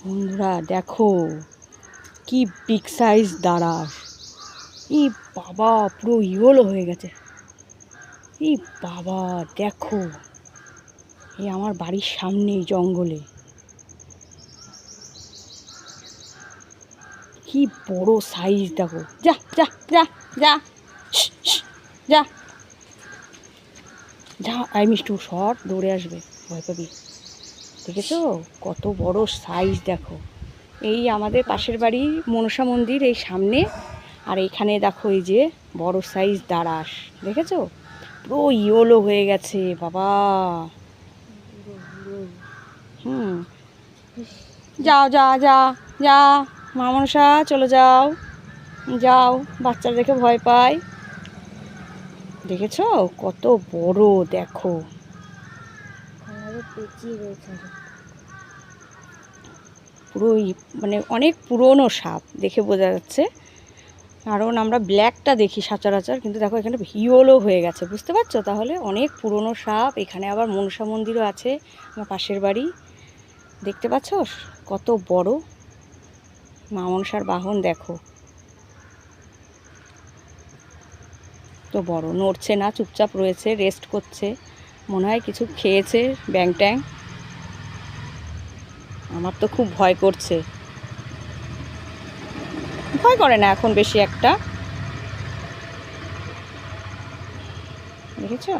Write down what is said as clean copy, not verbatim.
বন্ধুরা দেখো কি বিগ সাইজ দাঁড়াস। ই বাবা, পুরো ইয়েলো হয়ে গেছে। ই বাবা দেখো, এই আমার বাড়ির সামনে জঙ্গলে কি বড় সাইজ দেখো। যা যা যা যা যা যা, আই মিষ্টু শট দৌড়ে আসবে, ভয় পাবি। দেখেছো কত বড় সাইজ দেখো। এই আমাদের পাশের বাড়ি মনসা মন্দির এই সামনে, আর এখানে দেখো এই যে বড় সাইজ দাঁড়াস, দেখেছো পুরো ইয়েলো হয়ে গেছে বাবা। যাও যা যা যা, মা মনসা চলে যাও যাও, বাচ্চারা দেখে ভয় পায়। দেখেছো কত বড় দেখো। পুরো মানে অনেক পুরনো সাপ দেখে বোঝা যাচ্ছে, কারণ আমরা ব্ল্যাকটা দেখি সচরাচর, কিন্তু দেখো এখানে ইয়েলো হয়ে গেছে, বুঝতে পারছো? তাহলে অনেক পুরনো সাপ। এখানে আবার মনসা মন্দিরও আছে আমার পাশের বাড়ি, দেখতে পাচ্ছ কত বড়। মা মনসার বাহন দেখো তো বড়, নড়ছে না, চুপচাপ রয়েছে, রেস্ট করছে, মনে হয় কিছু খেয়েছে ব্যাং ট্যাং। আমার তো খুব ভয় করছে। ভয় করে না এখন বেশি একটা, দেখেছো?